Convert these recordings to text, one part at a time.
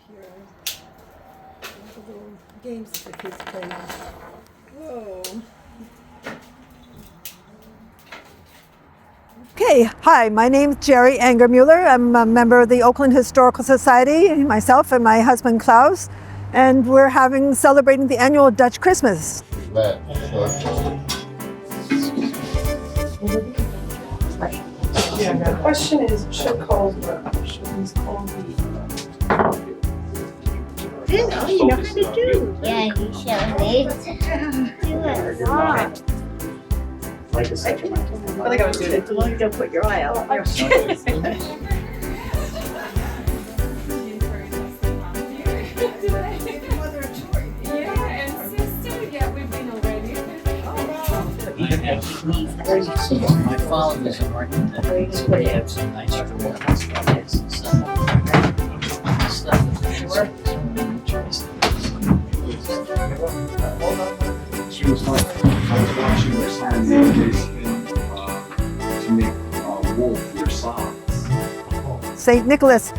Here, the little games that the kids play. Whoa. Okay, hi, my name's Jerry Angermuller. I'm a member of the Oakland Historical Society, myself and my husband Klaus, and we're celebrating the annual Dutch Christmas. The question is, should these calls be? You know how to do. Yeah, you show me. Do it wrong. I think I was doing it. You don't put your eye out. My father was an architect, so he had some nice drawings and stuff. She was like, I was watching her son the other day to make wool for your socks. St. Nicholas,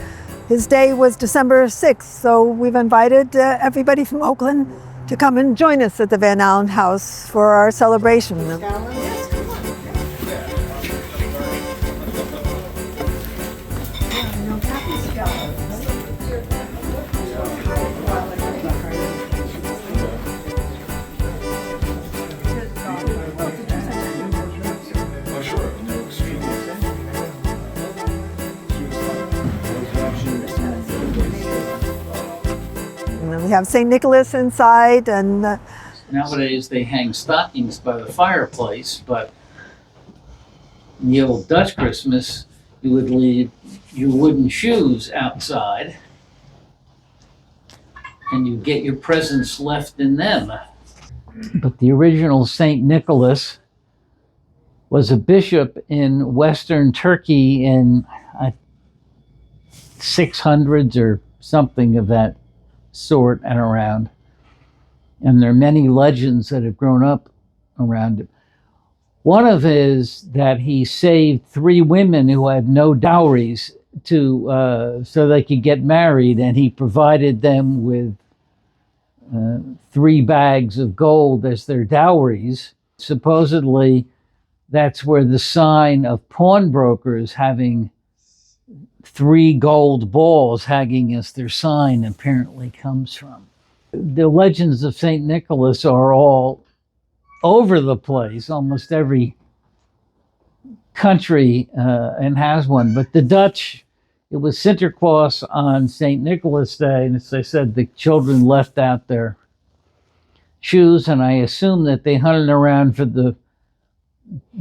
his day was December 6th, so we've invited everybody from Oakland to come and join us at the Van Allen House for our celebration. We have St. Nicholas inside, and Nowadays they hang stockings by the fireplace, but in the old Dutch Christmas, you would leave your wooden shoes outside and you get your presents left in them. But the original St. Nicholas was a bishop in Western Turkey in 600s or something of that sort and around. And there are many legends that have grown up around it. One of it is that he saved 3 women who had no dowries so they could get married, and he provided them with 3 bags of gold as their dowries. Supposedly, that's where the sign of pawnbrokers having 3 gold balls hanging as their sign apparently comes from. The legends of St. Nicholas are all over the place, almost every country and has one. But the Dutch, it was Sinterklaas on St. Nicholas Day, and as I said, the children left out their shoes, and I assume that they hunted around for the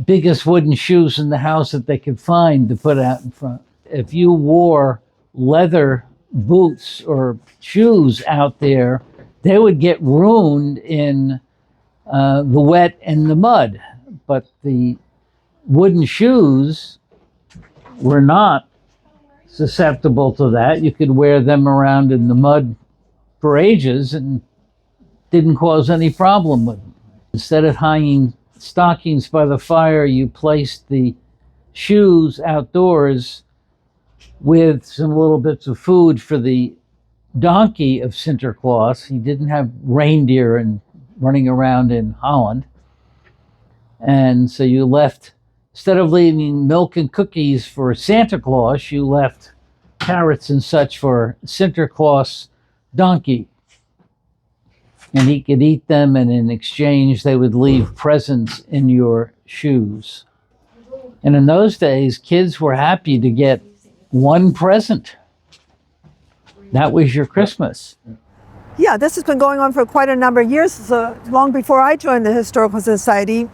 biggest wooden shoes in the house that they could find to put out in front. If you wore leather boots or shoes out there, they would get ruined in the wet and the mud. But the wooden shoes were not susceptible to that. You could wear them around in the mud for ages and didn't cause any problem with them. Instead of hanging stockings by the fire, you placed the shoes outdoors with some little bits of food for the donkey of Sinterklaas. He didn't have reindeer and running around in Holland. And so you left, instead of leaving milk and cookies for Santa Claus, you left carrots and such for Sinterklaas donkey. And he could eat them, and in exchange, they would leave presents in your shoes. And in those days, kids were happy to get one present. That was your Christmas. yeah, this has been going on for quite a number of years, so long before I joined the Historical Society.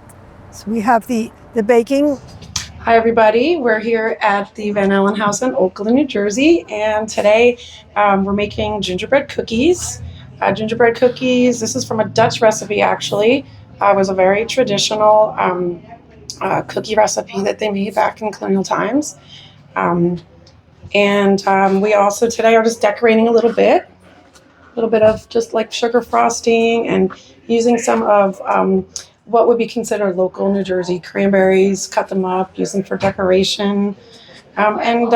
So we have the baking. Hi everybody, we're here at the Van Allen House in Oakland, New Jersey, and today we're making gingerbread cookies. This is from a Dutch recipe actually. It was a very traditional cookie recipe that they made back in colonial times. We also today are just decorating a little bit of just like sugar frosting and using some of what would be considered local New Jersey cranberries, cut them up, use them for decoration. And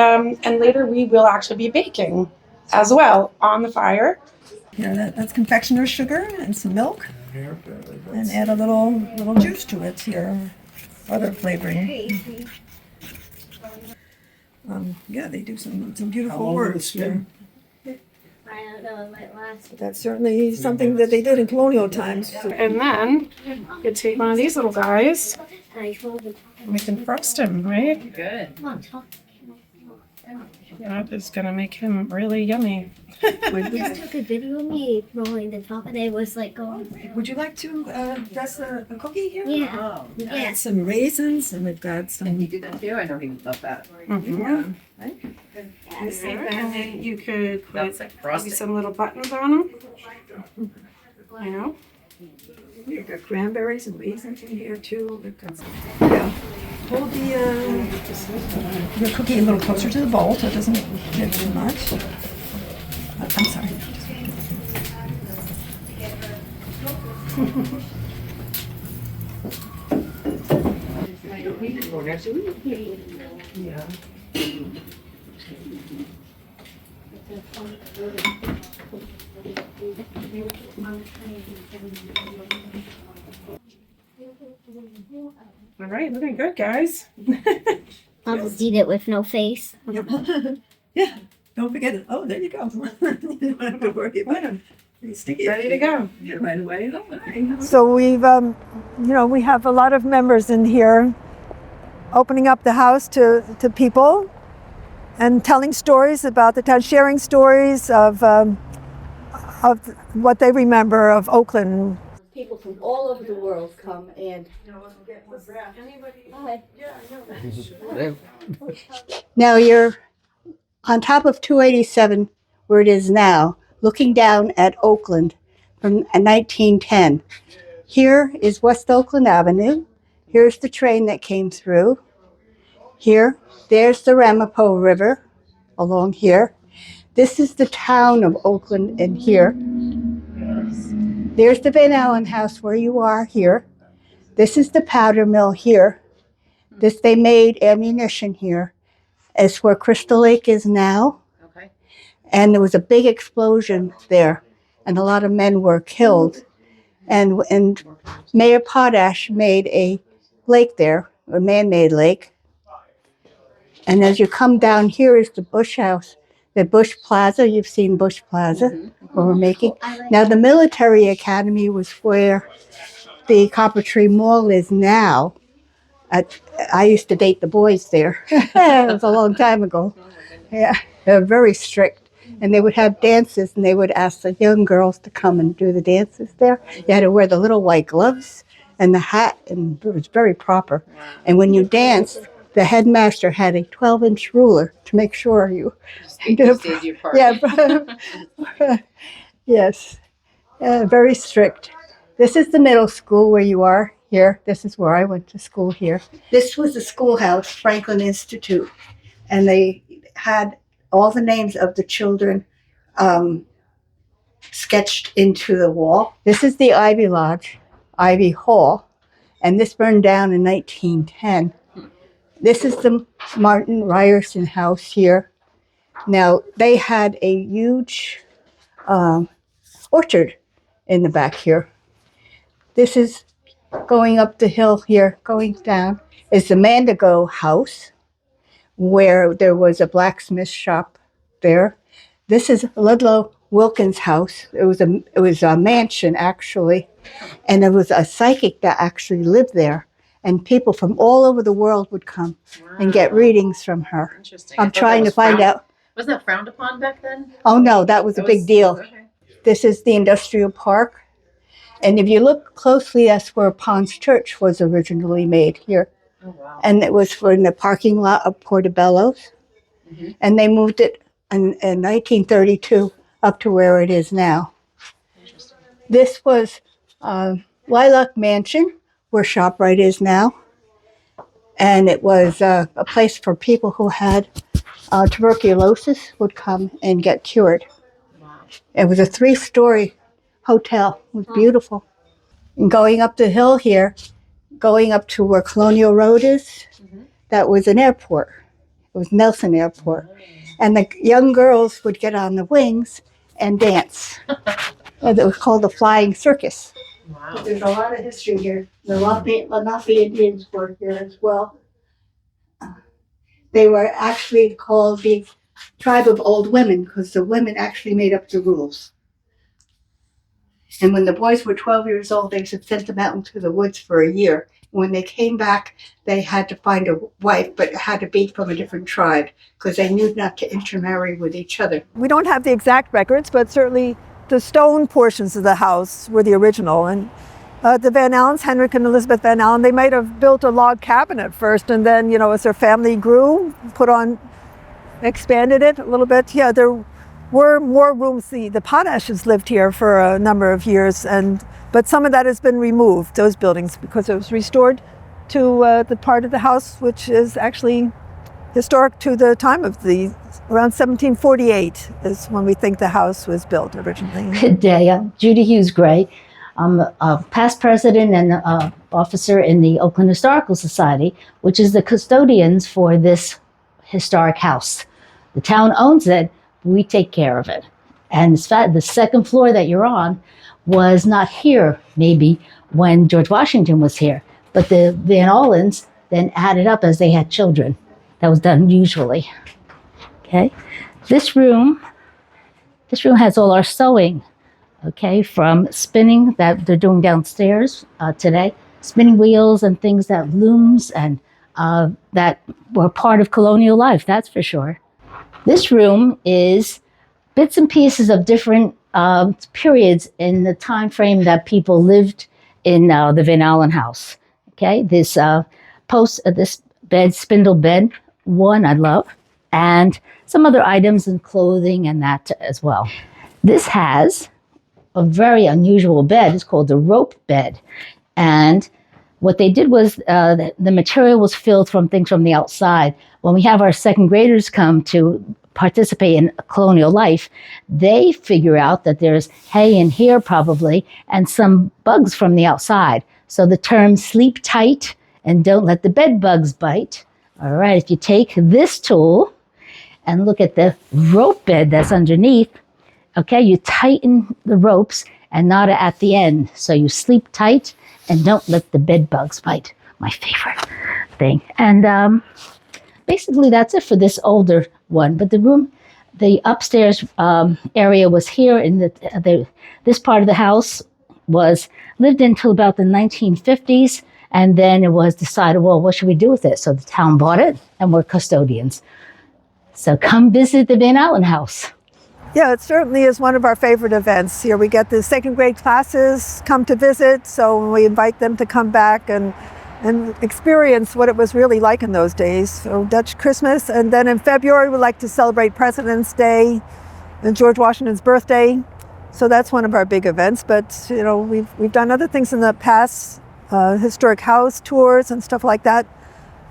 later we will actually be baking. as well on the fire. Yeah, that's confectioner's sugar and some milk, and add a little juice to it here, other flavoring. Yeah, they do some beautiful words here. I don't know, it might last. That's certainly something that they did in colonial times. And then you take one of these little guys, And I told him, and we can roast him, right? Good. come on, talk. That is gonna make him really yummy. I just took a video of me rolling the top and it was like going. Would you like to dress a cookie here? Yeah. We've got Yeah. some raisins, and we've got some. And he did that too? I know he would love that. Yeah. And then you could put That's like maybe frosting. some little buttons on them. You know? We've got cranberries and raisins in here too. We've got some. Yeah. Hold your cookie a little closer to the bowl so it doesn't get too much. I'm sorry. All right, looking good, guys. I'll just eat it with no face. Yep. Yeah. Don't forget it. Oh, there you go. You don't have to worry about it. Pretty sticky. Ready to go. Yeah, right away. So we've, we have a lot of members in here opening up the house to people and telling stories about the town, sharing stories of what they remember of Oakland. People from all over the world come and now you're on top of 287 where it is now, looking down at Oakland from 1910. Here is West Oakland Avenue. Here's the train that came through. There's the Ramapo River along here. This is the town of Oakland in here. There's the Van Allen house where you are here. This is the powder mill here. They made ammunition here. It's where Crystal Lake is now. Okay. And there was a big explosion there, and a lot of men were killed. And Mayor Potash made a lake there, a man-made lake. And as you come down here is the Bush House, the Bush Plaza. You've seen Bush Plaza, where we're making. Now the military academy was where the Copper Tree Mall is now. I used to date the boys there. It was a long time ago. Yeah, they were very strict. And they would have dances, and they would ask the young girls to come and do the dances there. You had to wear the little white gloves and the hat, and it was very proper. And when you danced, the headmaster had a 12-inch ruler to make sure you did Did your part. Yeah. Yes. Very strict. This is the middle school where you are here. This is where I went to school here. This was the schoolhouse, Franklin Institute. And they had all the names of the children sketched into the wall. This is the Ivy Lodge, Ivy Hall. And this burned down in 1910. This is the Martin Ryerson house here. Now, they had a huge orchard in the back here. This is going up the hill here, going down, is the Mandigo house, where there was a blacksmith shop there. This is Ludlow Wilkins' house. It was a mansion, actually, and there was a psychic that actually lived there. And people from all over the world would come and get readings from her. Interesting. I'm trying to find out. Was that frowned upon back then? Oh, no, that was a big deal. Okay. This is the industrial park. And if you look closely, that's where Pond's Church was originally made here. Oh, wow. And it was in the parking lot of Portobello's. Mhm. And they moved it in 1932 up to where it is now. Interesting. This was Lilac Mansion, where ShopRite is now. And it was a place for people who had tuberculosis would come and get cured. Wow. It was a 3-story hotel. It was beautiful. And going up the hill here, going up to where Colonial Road is, that was an airport. It was Nelson Airport. And the young girls would get on the wings and dance. And it was called the Flying Circus. Wow. There's a lot of history here. The Lenape Indians were here as well. They were actually called the tribe of old women because the women actually made up the rules. And when the boys were 12 years old, they sent them out into the woods for a year. When they came back, they had to find a wife, but it had to be from a different tribe because they knew not to intermarry with each other. We don't have the exact records, but certainly the stone portions of the house were the original. And the Van Allens, Henrik and Elizabeth Van Allen, they might have built a log cabin at first, and then, you know, as their family grew, expanded it a little bit. Yeah, there were more rooms. The Pottashes lived here for a number of years, but some of that has been removed, those buildings, because it was restored to the part of the house which is actually historic to the time of around 1748 is when we think the house was built originally. Good day. I'm Judy Hughes Gray. I'm a past president and officer in the Oakland Historical Society, which is the custodians for this historic house. The town owns it. We take care of it. And the second floor that you're on was not here maybe when George Washington was here, but the Van Allens then added up as they had children. That was done usually. Okay. This room has all our sewing, okay, from spinning that they're doing downstairs today, spinning wheels and things that looms and that were part of colonial life, that's for sure. This room is bits and pieces of different periods in the time frame that people lived in the Van Allen house. Okay, this this bed, spindle bed, one I love, and some other items and clothing and that as well. This has a very unusual bed. It's called the rope bed, and what they did was the material was filled from things from the outside. When we have our second graders come to participate in colonial life, they figure out that there's hay in here probably and some bugs from the outside. So the term sleep tight and don't let the bed bugs bite. All right, if you take this tool and look at the rope bed that's underneath, okay, you tighten the ropes and knot it at the end. So you sleep tight and don't let the bed bugs bite. My favorite thing. And basically that's it for this older one. But the upstairs area was here in this part of the house was lived until about the 1950s. And then it was decided, well, what should we do with it? So the town bought it and we're custodians. So come visit the Van Allen house. Yeah, it certainly is one of our favorite events. Here we get the second grade classes come to visit, so we invite them to come back and experience what it was really like in those days. So Dutch Christmas, and then in February we like to celebrate President's Day and George Washington's birthday. So that's one of our big events. But you know, we've done other things in the past, historic house tours and stuff like that.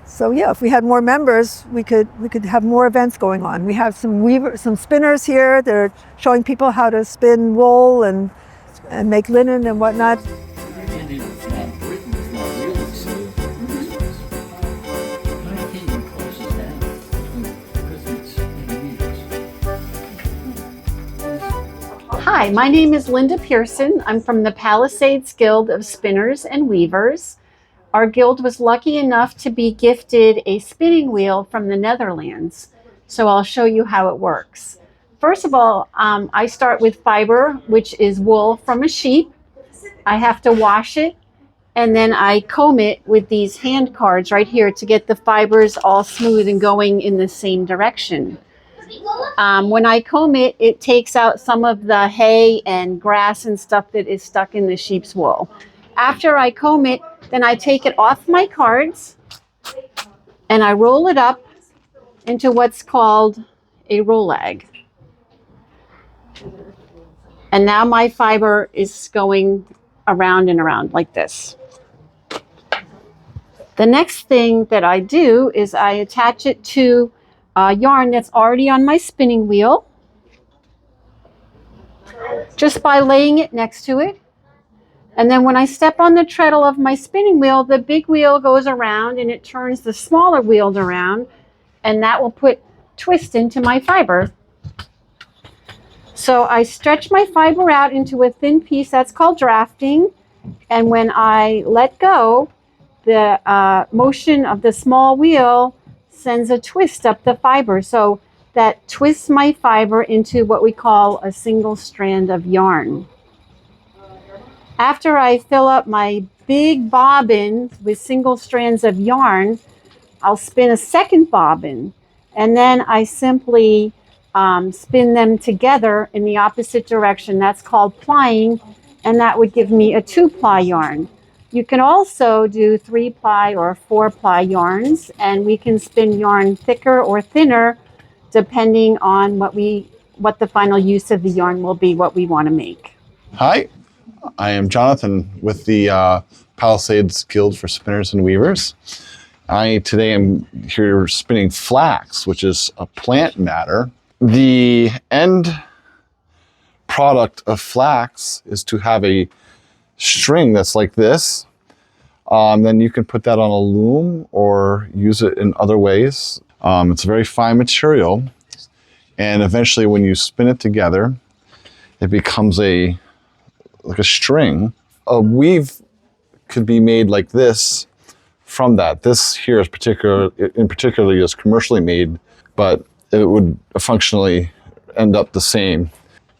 So yeah, if we had more members, we could have more events going on. We have some spinners here. They're showing people how to spin wool and make linen and whatnot. Hi, my name is Linda Pearson. I'm from the Palisades Guild of Spinners and Weavers. Our guild was lucky enough to be gifted a spinning wheel from the Netherlands. So I'll show you how it works. First of all, I start with fiber, which is wool from a sheep. I have to wash it, and then I comb it with these hand cards right here to get the fibers all smooth and going in the same direction. When I comb it, it takes out some of the hay and grass and stuff that is stuck in the sheep's wool. After I comb it, then I take it off my cards and I roll it up into what's called a rolag. And now my fiber is going around and around like this. The next thing that I do is I attach it to yarn that's already on my spinning wheel, just by laying it next to it. And then when I step on the treadle of my spinning wheel, the big wheel goes around and it turns the smaller wheel around. and that will put twist into my fiber. So I stretch my fiber out into a thin piece. That's called drafting. And when I let go, the motion of the small wheel sends a twist up the fiber. So that twists my fiber into what we call a single strand of yarn. After I fill up my big bobbin with single strands of yarn, I'll spin a second bobbin, and then I simply spin them together in the opposite direction. That's called plying, and that would give me a 2-ply yarn. You can also do 3-ply or 4-ply yarns, and we can spin yarn thicker or thinner depending on what the final use of the yarn will be, what we want to make. Hi, I am Jonathan with the Palisades Guild for Spinners and Weavers. I today am here spinning flax, which is a plant matter. The end product of flax is to have a string that's like this. Then you can put that on a loom or use it in other ways. It's a very fine material, and eventually when you spin it together, it becomes like a string. A weave could be made like this from that. This here is particularly is commercially made, but it would functionally end up the same.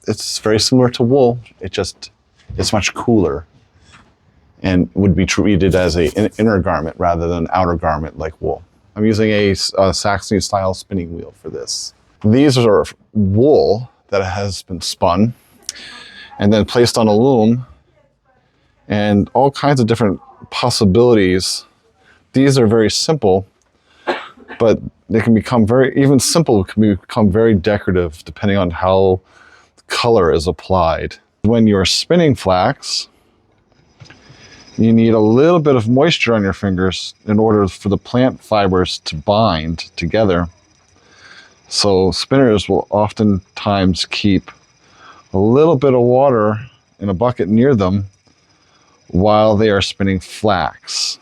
It's very similar to wool. It's much cooler and would be treated as an inner garment rather than an outer garment like wool. I'm using a Saxony style spinning wheel for this. These are wool that has been spun and then placed on a loom, and all kinds of different possibilities. These are very simple, but they can become even simple can become very decorative depending on how color is applied. When you're spinning flax, you need a little bit of moisture on your fingers in order for the plant fibers to bind together. So spinners will oftentimes keep a little bit of water in a bucket near them while they are spinning flax.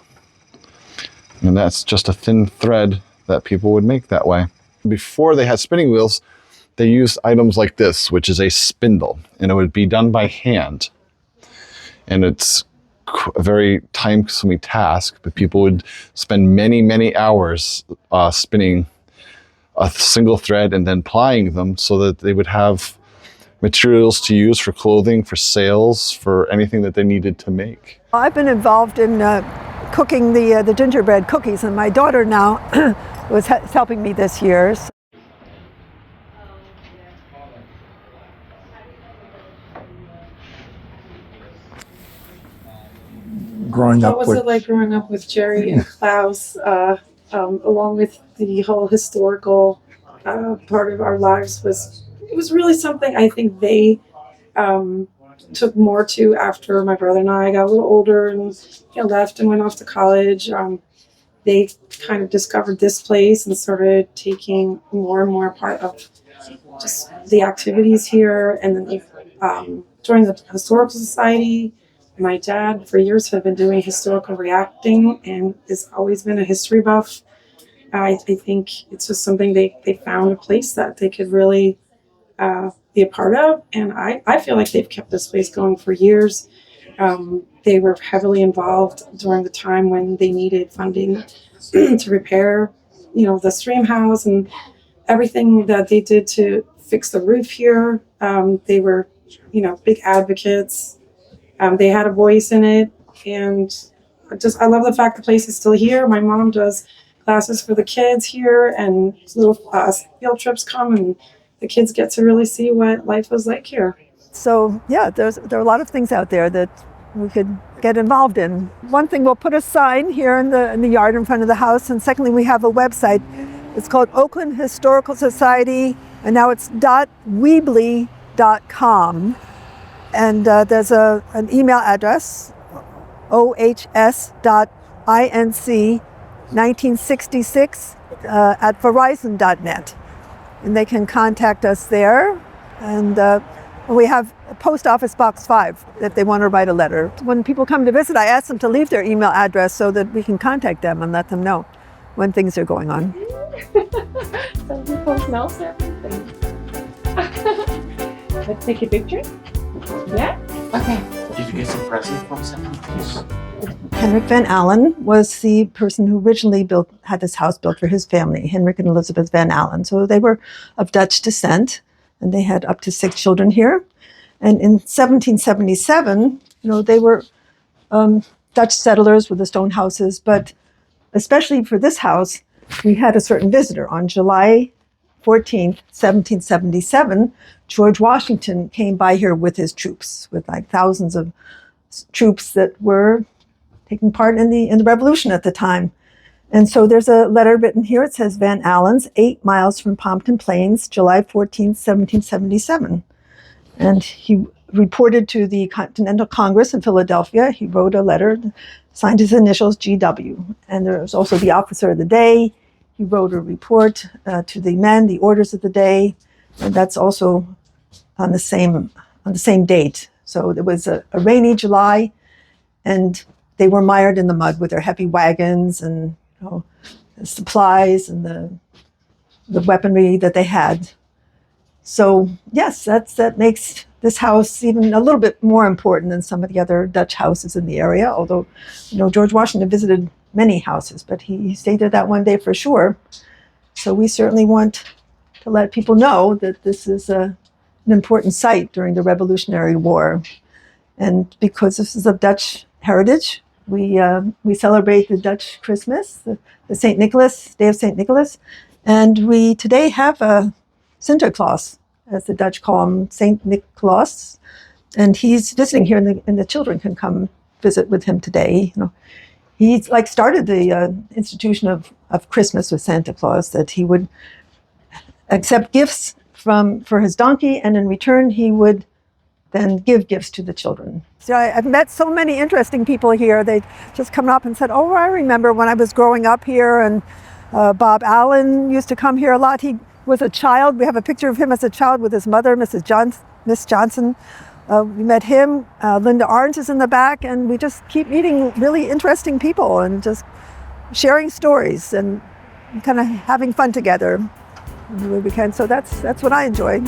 And that's just a thin thread that people would make that way. Before they had spinning wheels, they used items like this, which is a spindle, and it would be done by hand. And it's a very time-consuming task, but people would spend many, many hours spinning a single thread and then plying them so that they would have materials to use for clothing, for sails, for anything that they needed to make. I've been involved in cooking the gingerbread cookies, and my daughter now was helping me this year. What was it like growing up with Jerry and Klaus, along with the whole historical part of our lives? It was really something I think they took more to after my brother and I got a little older and left and went off to college. They kind of discovered this place and started taking more and more part of just the activities here. And then they joined the Historical Society. My dad, for years, had been doing historical reenacting and has always been a history buff. I think it's just something they found a place that they could really be a part of. And I feel like they've kept this place going for years. They were heavily involved during the time when they needed funding to repair, the stream house and everything that they did to fix the roof here. They were, big advocates. They had a voice in it, and I love the fact the place is still here. My mom does classes for the kids here, and little field trips come, and the kids get to really see what life was like here. So yeah, there are a lot of things out there that we could get involved in. One thing, we'll put a sign here in the yard in front of the house, and secondly, we have a website. It's called Oakland Historical Society, and now it's .weebly.com. And there's an email address, ohs.inc1966 at verizon.net. And they can contact us there. And we have Post Office Box 5 if they want to write a letter. When people come to visit, I ask them to leave their email address so that we can contact them and let them know when things are going on. Some people smell everything. Let's take a picture. Yeah? Okay. Did you get some present from someone, please? Henrik Van Allen was the person who originally had this house built for his family, Henrik and Elizabeth Van Allen. So they were of Dutch descent, and they had up to 6 children here. And in 1777, they were Dutch settlers with the stone houses, but especially for this house, we had a certain visitor. On July 14th, 1777, George Washington came by here with his troops, with like thousands of troops that were taking part in the revolution at the time. And so there's a letter written here. It says Van Allen's, 8 miles from Pompton Plains, July 14th, 1777. And he reported to the Continental Congress in Philadelphia. He wrote a letter, signed his initials GW. And there was also the officer of the day. He wrote a report to the men, the orders of the day. And that's also on the same date. So it was a rainy July, and they were mired in the mud with their heavy wagons and the supplies and the weaponry that they had. So yes, that makes this house even a little bit more important than some of the other Dutch houses in the area. Although, George Washington visited many houses, but he stayed there that one day for sure. So we certainly want to let people know that this is an important site during the Revolutionary War. And because this is of Dutch heritage, we celebrate the Dutch Christmas, the St. Nicholas, Day of St. Nicholas. And we today have a Sinterklaas, as the Dutch call him, St. Nicholas. And he's visiting here, and the children can come visit with him today. He started the institution of Christmas with Santa Claus, that he would accept gifts for his donkey, and in return he would then give gifts to the children. So I've met so many interesting people here. They just come up and said, "Oh, I remember when I was growing up here, and Bob Allen used to come here a lot. He was a child. We have a picture of him as a child with his mother, Miss Johnson. We met him. Linda Arns is in the back, and we just keep meeting really interesting people and just sharing stories and kind of having fun together the way we can. So that's what I enjoy.